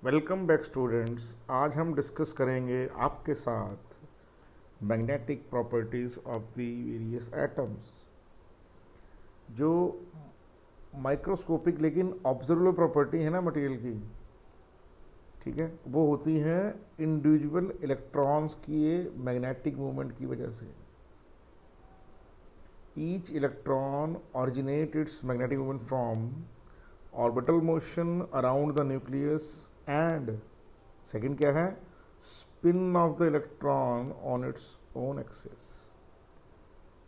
Welcome back students. आज हम discuss करेंगे आपके साथ magnetic properties of the various atoms, जो माइक्रोस्कोपिक लेकिन ऑब्जर्वेबल प्रॉपर्टी है ना मटेरियल की, ठीक है, वो होती हैं इंडिविजुअल इलेक्ट्रॉन्स की मैग्नेटिक मूवमेंट की वजह से। Each electron originate it's magnetic movement from orbital motion around the nucleus and second क्या है, spin off the electron on its own axis.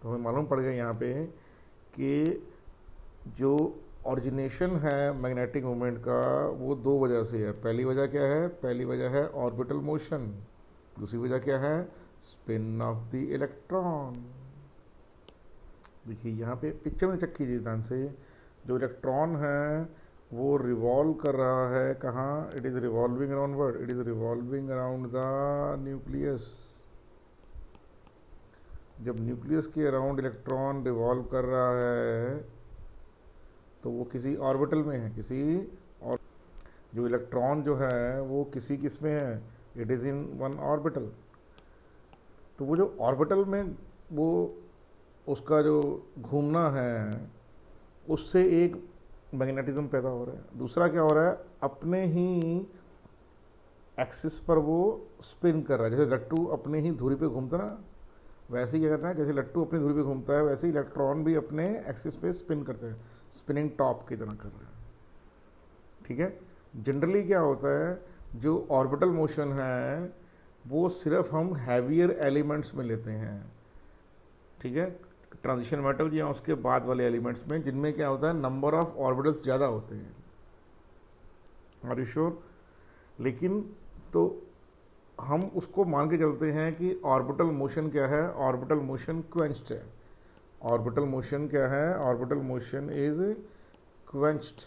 तो हमें मालूम पड़ गया यहाँ पे कि जो ऑरिजिनेशन है मैग्नेटिक मूवमेंट का वो दो वजह से है। पहली वजह क्या है? पहली वजह है ऑर्बिटल मोशन। दूसरी वजह क्या है? Spin off the electron. देखिए यहाँ पे पिक्चर में चेक कीजिए ध्यान से, जो इलेक्ट्रॉन है वो रिवॉल्व कर रहा है कहाँ? It is revolving around word, it is revolving around the nucleus. जब न्यूक्लियस के अराउंड इलेक्ट्रॉन रिवॉल्व कर रहा है तो वो किसी ऑर्बिटल में है, किसी और जो इलेक्ट्रॉन जो है वो किसी किस में है? It is in one orbital. तो वो जो ऑर्बिटल में वो उसका जो घूमना है उससे एक मैग्नेटिज्म पैदा हो रहा है। दूसरा क्या हो रहा है? अपने ही एक्सिस पर वो स्पिन कर रहा है। जैसे लट्टू अपने ही धुरी पे घूमता ना, वैसे ही क्या करना है, जैसे लट्टू अपनी धुरी पे घूमता है वैसे ही इलेक्ट्रॉन भी अपने एक्सिस पे स्पिन करते हैं, स्पिनिंग टॉप की तरह कर रहे हैं, ठीक है। जनरली क्या होता है, जो ऑर्बिटल मोशन है वो सिर्फ हम हैवियर एलिमेंट्स में लेते हैं, ठीक है, ट्रांजिशन मेटल या उसके बाद वाले एलिमेंट्स में, जिनमें क्या होता है नंबर ऑफ ऑर्बिटल्स ज़्यादा होते हैं। Are you sure? लेकिन तो हम उसको मान के चलते हैं कि ऑर्बिटल मोशन क्या है? ऑर्बिटल मोशन क्वेंच्ड है। ऑर्बिटल मोशन क्या है? ऑर्बिटल मोशन इज क्वेंच्ड,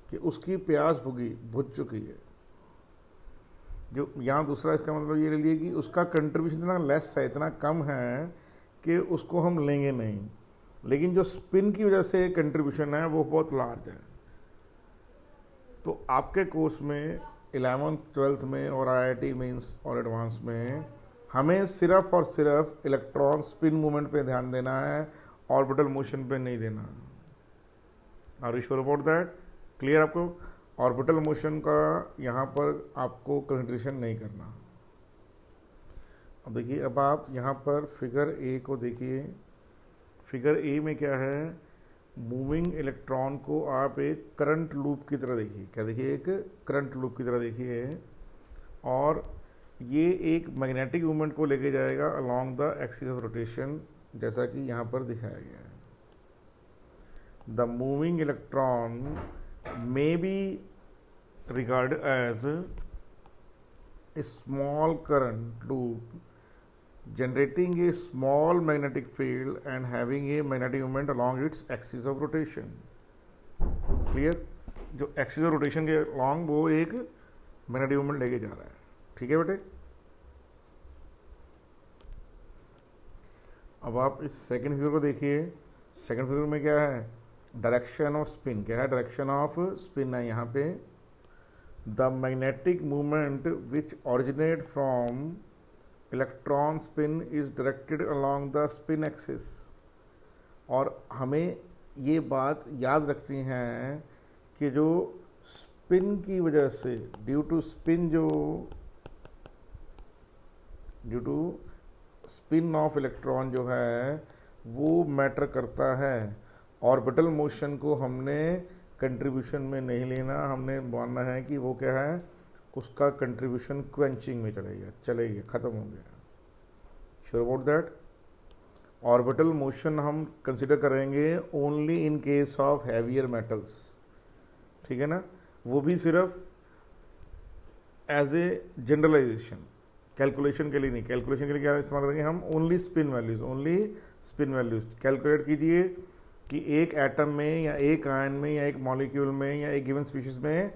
कि उसकी प्यास बुझ चुकी है। जो यहाँ दूसरा इसका मतलब ये ले लिए कि उसका कंट्रीब्यूशन इतना लेस है, इतना कम है कि उसको हम लेंगे नहीं। लेकिन जो स्पिन की वजह से कंट्रीब्यूशन है वो बहुत लार्ज है। तो आपके कोर्स में 11th 12th में और IIT मेंस और एडवांस में हमें सिर्फ और सिर्फ इलेक्ट्रॉन स्पिन मूवमेंट पे ध्यान देना है, ऑर्बिटल मोशन पे नहीं देना। Are you sure about that? Clear आपको? ऑर्बिटल मोशन का यहाँ पर आपको कंसिडरेशन नहीं करना। अब देखिए, अब आप यहाँ पर फिगर ए को देखिए। फिगर ए में क्या है? मूविंग इलेक्ट्रॉन को आप एक करंट लूप की तरह देखिए। क्या देखिए? एक करंट लूप की तरह देखिए, और ये एक मैग्नेटिक मूवमेंट को लेके जाएगा along the axis of rotation, जैसा कि यहाँ पर दिखाया गया है। The moving electron may be regarded as a small current loop generating a small magnetic field and having a magnetic moment along its axis of rotation. Clear? जो axis of rotation के along वो एक magnetic moment लेके जा रहा है, ठीक है बेटे। अब आप इस सेकंड फिगर को देखिए। सेकंड फिगर में क्या है? Direction off spin. क्या है? डायरेक्शन ऑफ स्पिन है यहाँ पे। The magnetic movement which originate from electron spin is directed along the spin axis. और हमें ये बात याद रखनी है कि जो स्पिन की वजह से, due to spin of electron जो है वो मैटर करता है। ऑर्बिटल मोशन को हमने कंट्रीब्यूशन में नहीं लेना, हमने मानना है कि वो क्या है, उसका कंट्रीब्यूशन क्वेंचिंग में चलेगा, ख़त्म हो गया। Sure about that? Orbital motion हम कंसिडर करेंगे only in case of heavier metals, ठीक है ना, वो भी सिर्फ एज ए जनरलाइजेशन, कैलकुलेशन के लिए नहीं। कैलकुलेशन के लिए क्या इस्तेमाल करेंगे हम? ओनली स्पिन वैल्यूज कैलकुलेट कीजिए कि एक एटम में या एक आयन में या एक मॉलिक्यूल में या एक गिवन स्पीशीज में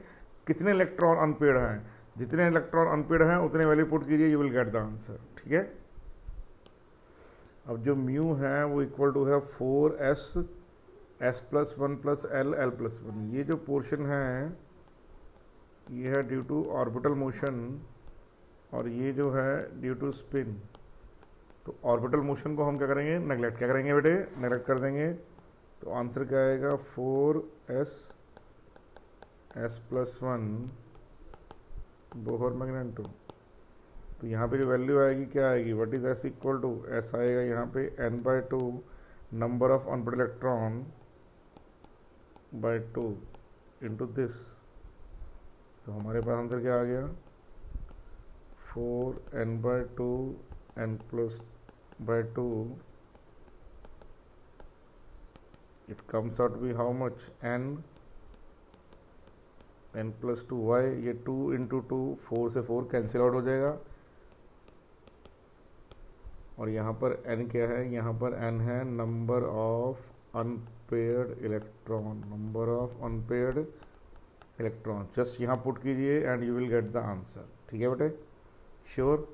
कितने इलेक्ट्रॉन अनपेड हैं। जितने इलेक्ट्रॉन अनपेड हैं उतने वैल्यू पुट कीजिए, you will get the answer, ठीक है। अब जो म्यू है वो इक्वल टू है 4s S+1 + L+1, ये जो पोर्शन है ये है ड्यू टू ऑर्बिटल मोशन और ये जो है ड्यू टू स्पिन। तो ऑर्बिटल मोशन को हम क्या करेंगे, नेगलेक्ट क्या करेंगे बेटे, नेगलेक्ट कर देंगे। तो आंसर क्या आएगा 4s S+1 बोहर मैग्नेटो। तो यहाँ पे जो वैल्यू आएगी क्या आएगी, what is S equal to, S आएगा यहाँ पे n/2 number of unpaired electron by 2 into this. तो हमारे पास आंसर क्या आ गया, 4n/2 n+2 it comes out to be how much, n+2 y, ये 2 इंटू 2, 4 से 4 कैंसिल आउट हो जाएगा। और यहाँ पर n क्या है, यहाँ पर n है number of unpaired electron, number of unpaired electron. Just यहाँ पुट कीजिए and you will get the answer. ठीक है बेटे, श्योर।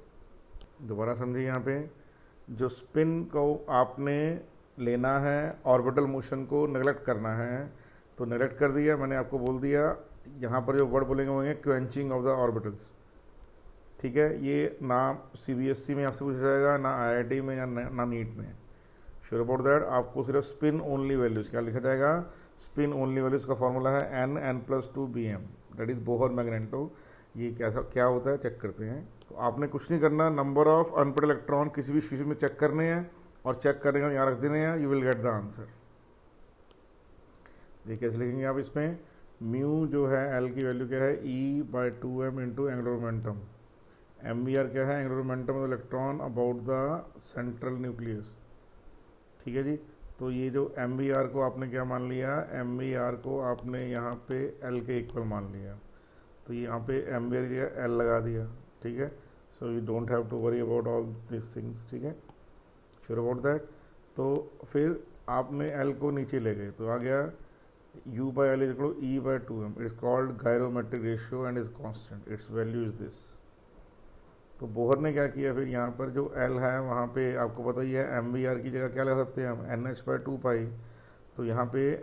दोबारा समझिए, यहाँ पे जो स्पिन को आपने लेना है, ऑर्बिटल मोशन को नेगलेक्ट करना है, तो नेगलेक्ट कर दिया, मैंने आपको बोल दिया। यहाँ पर जो वर्ड बोलेंगे होंगे क्वेंचिंग ऑफ द ऑर्बिटल्स। ठीक है, ये ना CBSE में आपसे पूछा जाएगा, ना IIT में, या ना नीट में। Sure about that. आपको सिर्फ स्पिन ओनली वैल्यूज क्या लिखा जाएगा, स्पिन ओनली वैल्यूज का फॉर्मूला है n+2 bm, that is Bohr magneto. ये कैसा क्या होता है चेक करते हैं। तो आपने कुछ नहीं करना, नंबर ऑफ अनपेयर्ड इलेक्ट्रॉन किसी भी चीज में चेक करने हैं और चेक करने का यहाँ रख देने हैं, you will get the answer. देखिए कैसे लिखेंगे आप इसमें, म्यू जो है L की वैल्यू क्या है, E/2m into angular momentum. MBR क्या है, angular momentum of electron about the central nucleus. ठीक है जी। तो ये जो MBR को आपने क्या मान लिया, MBR को आपने यहाँ पे L के इक्वल मान लिया। तो यहाँ पे MBR की L लगा दिया। ठीक है, so you don't have to worry about all this things. ठीक है, श्योर अबाउट दैट। तो फिर आपने L को नीचे ले गए, तो आ गया U/L is equal to E/2m। It's called गायरोमेट्रिक ratio and is constant, it's value is this. तो बोहर ने क्या किया, फिर यहाँ पर जो L है वहाँ पे आपको पता ही है, MBR की जगह क्या लगा सकते हैं हम, NH/2 पाई। तो यहाँ पे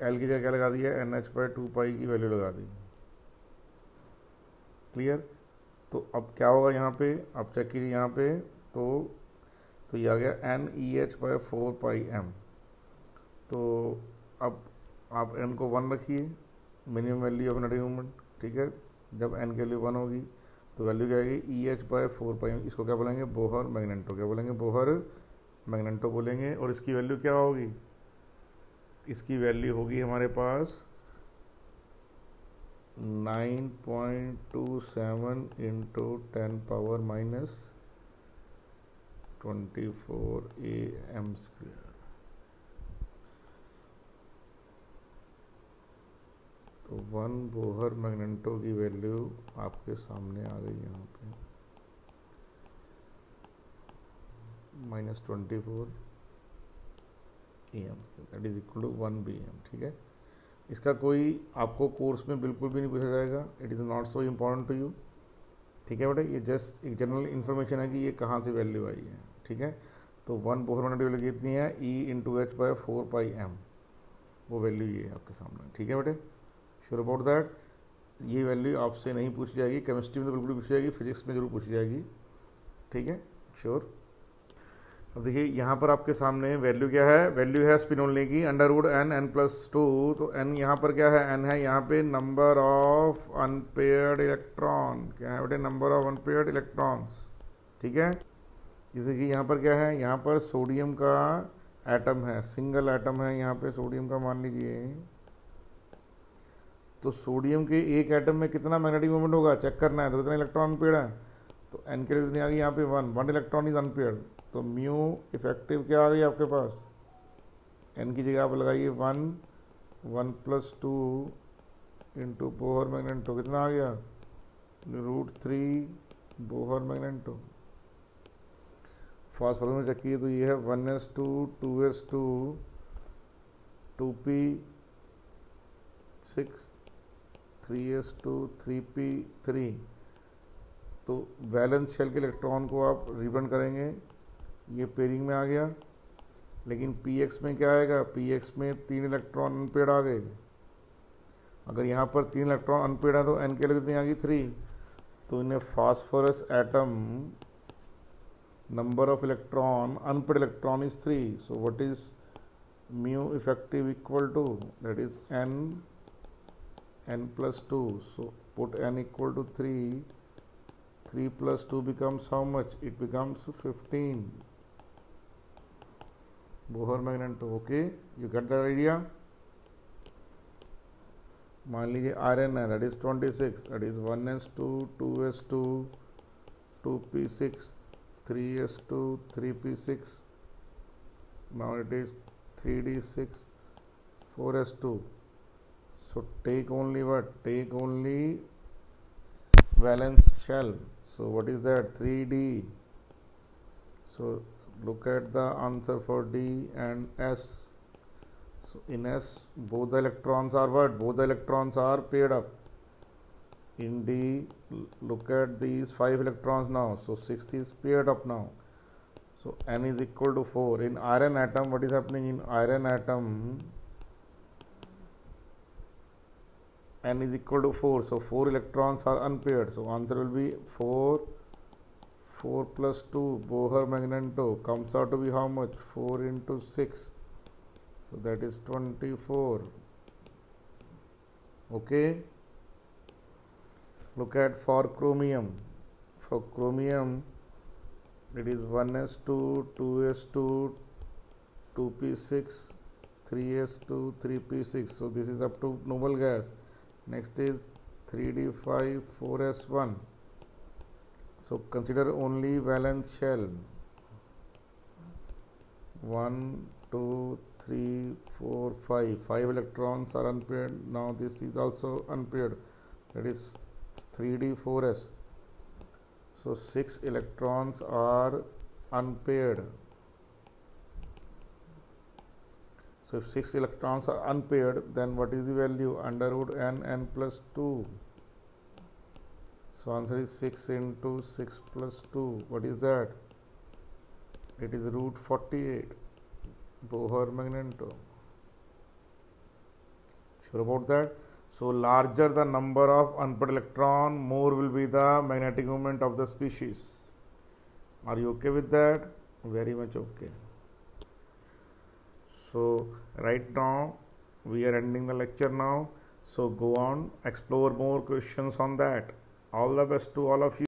L की जगह क्या लगा दिया, NH/2 पाई की वैल्यू लगा दी। क्लियर। तो अब क्या होगा यहाँ पे, अब चेक कीजिए यहाँ पे, तो ये आ गया NEH/4 पाई m। तो अब आप n को 1 रखिए, minimum value of negative moment. ठीक है, जब n की वैल्यू 1 होगी तो वैल्यू क्या आएगी, EH/4 पाई। इसको क्या बोलेंगे, बोहर मैग्नेटो। क्या बोलेंगे, बोहर मैग्नेटो बोलेंगे। और इसकी वैल्यू क्या होगी, इसकी वैल्यू होगी हमारे पास 9.27 इंटू 10⁻⁻24 AM²। तो 1 बोहर मैग्नेटो की वैल्यू आपके सामने आ गई यहाँ पे, -24 AM, that is equal to 1 bm। ठीक है, इसका कोई आपको कोर्स में बिल्कुल भी नहीं पूछा जाएगा, it is not so important to you. ठीक है बेटा, ये जस्ट एक जनरल इन्फॉर्मेशन है कि ये कहाँ से वैल्यू आई है। ठीक है, तो 1 बोहर मैग्नेटो वैल्यू कितनी है, E/H/4 पाई m, वो वैल्यू ये है आपके सामने। ठीक है बेटे, श्योर अबाउट दैट। ये वैल्यू आपसे नहीं पूछी जाएगी, केमिस्ट्री में तो बिल्कुल पूछी जाएगी, फिजिक्स में जरूर पूछी जाएगी। ठीक है, श्योर। अब देखिए यहाँ पर आपके सामने वैल्यू क्या है, वैल्यू है स्पिन ओनली की √n n+2। तो n यहाँ पर क्या है, n है यहाँ पे नंबर ऑफ अनपेयर्ड इलेक्ट्रॉन। क्या है बेटे, नंबर ऑफ अनपेयर्ड इलेक्ट्रॉन्स। ठीक है, जैसे कि यहाँ पर क्या है, यहाँ पर सोडियम का एटम है, सिंगल एटम है यहाँ पे सोडियम का, मान लीजिए। तो सोडियम के एक एटम में कितना मैग्नेटिक मोमेंट होगा चेक करना है, तो कितना इलेक्ट्रॉन अनपेयर्ड है। तो n के लिए कितनी आ गई यहाँ पे 1 इलेक्ट्रॉन इज अनपेयर्ड। तो म्यू इफेक्टिव क्या आ गई आपके पास, n की जगह आप लगाइए 1+2 इंटू बोहर मैग्नेटो, कितना आ गया, √3 बोहर मैग्नेटो। फास्फोरस में चेक किए तो ये है 1s2 2s2 2p6 3s2 3p3। तो वैलेंस शेल के इलेक्ट्रॉन को आप रिबन करेंगे, ये पेयरिंग में आ गया। लेकिन px में क्या आएगा, px में 3 इलेक्ट्रॉन अनपेड आ गए। अगर यहाँ पर 3 इलेक्ट्रॉन अनपेड है तो n की वैल्यू कितनी आ गई 3। तो in phosphorus atom number of electron, unpaired electron is 3. So what is mu effective equal to? That is n plus 2. So put n equal to 3. 3 plus 2 becomes how much? It becomes 15. Bohr-Magneto. Okay, you get the idea? मान लीजिए Rn है, that is 26, that is 1s2, 2s2, 2p6, 3s2, 3p6, now it is 3d6, 4s2. So take only what? Take only valence shell. So what is that? 3d. So look at the answer for D and S. So in S, both the electrons are what? Both the electrons are paired up. In D, look at these 5 electrons now. So 6 is paired up now. So N is equal to 4. In iron atom, what is happening in iron atom? N is equal to 4. So 4 electrons are unpaired. So answer will be 4. 4 plus 2, Bohr-Magneto comes out to be how much? 4 into 6. So that is 24. Okay. Look at for chromium. For chromium, it is 1s2, 2s2, 2p6, 3s2, 3p6. So this is up to noble gas. Next is 3d5, 4s1. So consider only valence shell. 1, 2, 3, 4, 5. 5 electrons are unpaired. Now this is also unpaired. That is 3d4s. So 6 electrons are unpaired. So if 6 electrons are unpaired, then what is the value? Under root n plus 2. So answer is 6 into 6 plus 2. What is that? It is root 48. Bohr-Magneto. Sure about that? So larger the number of unpaired electron, more will be the magnetic moment of the species. Are you okay with that? Very much okay. So right now we are ending the lecture now. So go on, explore more questions on that. All the best to all of you.